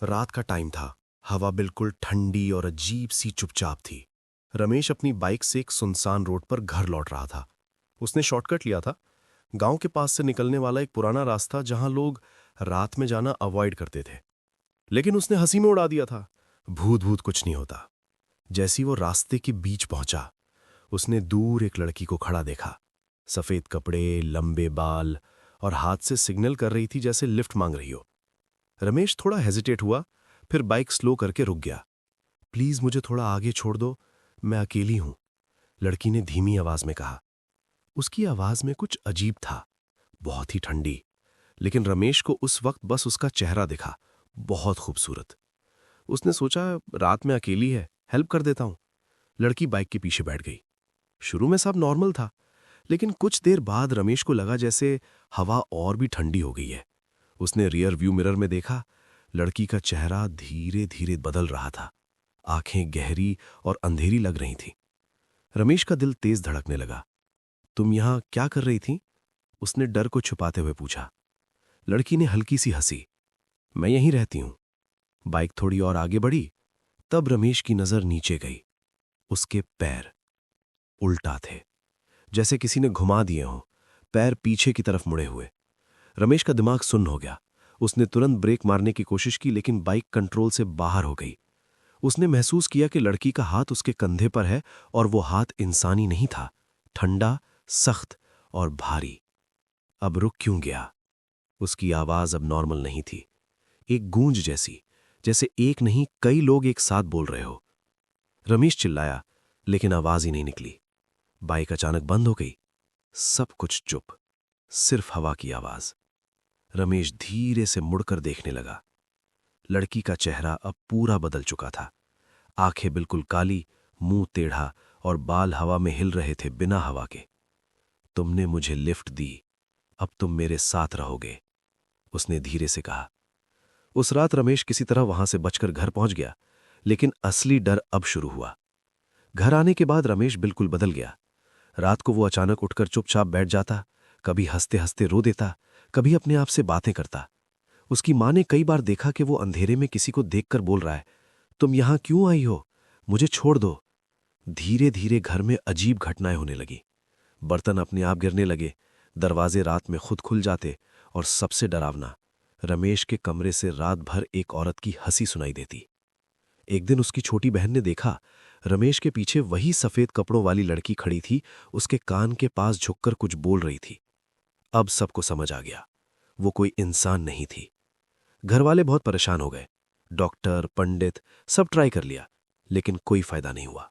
रात का टाइम था। हवा बिल्कुल ठंडी और अजीब सी चुपचाप थी। रमेश अपनी बाइक से एक सुनसान रोड पर घर लौट रहा था। उसने शॉर्टकट लिया था, गांव के पास से निकलने वाला एक पुराना रास्ता जहां लोग रात में जाना अवॉइड करते थे। लेकिन उसने हंसी में उड़ा दिया था। भूत भूत कुछ नहीं होता। जैसी वो रास्ते के बीच पहुंचा, उसने दूर एक लड़की को खड़ा देखा। सफेद कपड़े, लंबे बाल और हाथ से सिग्नल कर रही थी जैसे लिफ्ट मांग रही हो। रमेश थोड़ा हेजिटेट हुआ, फिर बाइक स्लो करके रुक गया। प्लीज मुझे थोड़ा आगे छोड़ दो, मैं अकेली हूं, लड़की ने धीमी आवाज में कहा। उसकी आवाज में कुछ अजीब था, बहुत ही ठंडी। लेकिन रमेश को उस वक्त बस उसका चेहरा दिखा, बहुत खूबसूरत। उसने सोचा रात में अकेली है, हेल्प कर देता हूं। लड़की बाइक के पीछे बैठ गई। शुरू में सब नॉर्मल था, लेकिन कुछ देर बाद रमेश को लगा जैसे हवा और भी ठंडी हो गई है। उसने रियर व्यू मिरर में देखा, लड़की का चेहरा धीरे धीरे बदल रहा था। आंखें गहरी और अंधेरी लग रही थीं। रमेश का दिल तेज धड़कने लगा। तुम यहां क्या कर रही थी? उसने डर को छुपाते हुए पूछा। लड़की ने हल्की सी हंसी। मैं यहीं रहती हूं। बाइक थोड़ी और आगे बढ़ी, तब रमेश की नजर नीचे गई। उसके पैर उल्टा थे, जैसे किसी ने घुमा दिए हों, पैर पीछे की तरफ मुड़े हुए। रमेश का दिमाग सुन्न हो गया। उसने तुरंत ब्रेक मारने की कोशिश की, लेकिन बाइक कंट्रोल से बाहर हो गई। उसने महसूस किया कि लड़की का हाथ उसके कंधे पर है, और वो हाथ इंसानी नहीं था, ठंडा, सख्त और भारी। अब रुक क्यों गया? उसकी आवाज अब नॉर्मल नहीं थी, एक गूंज जैसी, जैसे एक नहीं कई लोग एक साथ बोल रहे हो। रमेश चिल्लाया, लेकिन आवाज ही नहीं निकली। बाइक अचानक बंद हो गई। सब कुछ चुप, सिर्फ हवा की आवाज। रमेश धीरे से मुड़कर देखने लगा। लड़की का चेहरा अब पूरा बदल चुका था। आंखें बिल्कुल काली, मुंह टेढ़ा और बाल हवा में हिल रहे थे बिना हवा के। तुमने मुझे लिफ्ट दी, अब तुम मेरे साथ रहोगे, उसने धीरे से कहा। उस रात रमेश किसी तरह वहां से बचकर घर पहुंच गया, लेकिन असली डर अब शुरू हुआ। घर आने के बाद रमेश बिल्कुल बदल गया। रात को वो अचानक उठकर चुपचाप बैठ जाता, कभी हंसते हंसते रो देता, कभी अपने आप से बातें करता। उसकी मां ने कई बार देखा कि वो अंधेरे में किसी को देखकर बोल रहा है, तुम यहां क्यों आई हो, मुझे छोड़ दो। धीरे धीरे घर में अजीब घटनाएं होने लगी। बर्तन अपने आप गिरने लगे, दरवाजे रात में खुद खुल जाते, और सबसे डरावना, रमेश के कमरे से रात भर एक औरत की हंसी सुनाई देती। एक दिन उसकी छोटी बहन ने देखा, रमेश के पीछे वही सफेद कपड़ों वाली लड़की खड़ी थी, उसके कान के पास झुककर कुछ बोल रही थी। अब सबको समझ आ गया, वो कोई इंसान नहीं थी। घरवाले बहुत परेशान हो गए। डॉक्टर, पंडित सब ट्राई कर लिया, लेकिन कोई फायदा नहीं हुआ।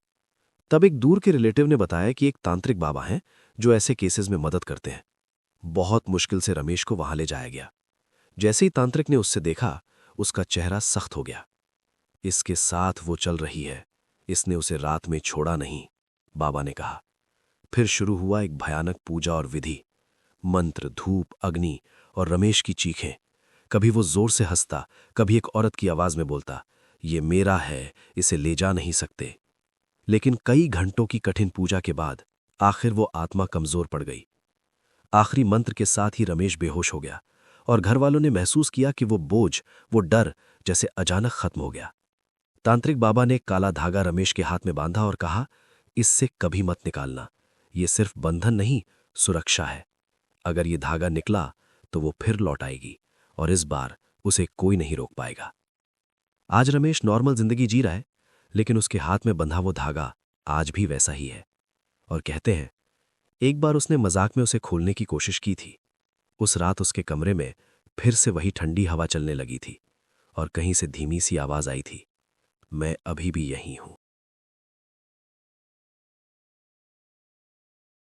तब एक दूर के रिलेटिव ने बताया कि एक तांत्रिक बाबा हैं जो ऐसे केसेस में मदद करते हैं। बहुत मुश्किल से रमेश को वहां ले जाया गया। जैसे ही तांत्रिक ने उससे देखा, उसका चेहरा सख्त हो गया। इसके साथ वो चल रही है, इसने उसे रात में छोड़ा नहीं, बाबा ने कहा। फिर शुरू हुआ एक भयानक पूजा और विधि। मंत्र, धूप, अग्नि और रमेश की चीखें। कभी वो जोर से हंसता, कभी एक औरत की आवाज में बोलता, ये मेरा है, इसे ले जा नहीं सकते। लेकिन कई घंटों की कठिन पूजा के बाद आखिर वो आत्मा कमजोर पड़ गई। आखिरी मंत्र के साथ ही रमेश बेहोश हो गया, और घर वालों ने महसूस किया कि वो बोझ, वो डर जैसे अचानक खत्म हो गया। तांत्रिक बाबा ने काला धागा रमेश के हाथ में बांधा और कहा, इससे कभी मत निकालना, ये सिर्फ बंधन नहीं, सुरक्षा है। अगर ये धागा निकला तो वो फिर लौट आएगी, और इस बार उसे कोई नहीं रोक पाएगा। आज रमेश नॉर्मल जिंदगी जी रहा है, लेकिन उसके हाथ में बंधा वो धागा आज भी वैसा ही है। और कहते हैं, एक बार उसने मजाक में उसे खोलने की कोशिश की थी। उस रात उसके कमरे में फिर से वही ठंडी हवा चलने लगी थी, और कहीं से धीमी सी आवाज आई थी, मैं अभी भी यहीं हूं।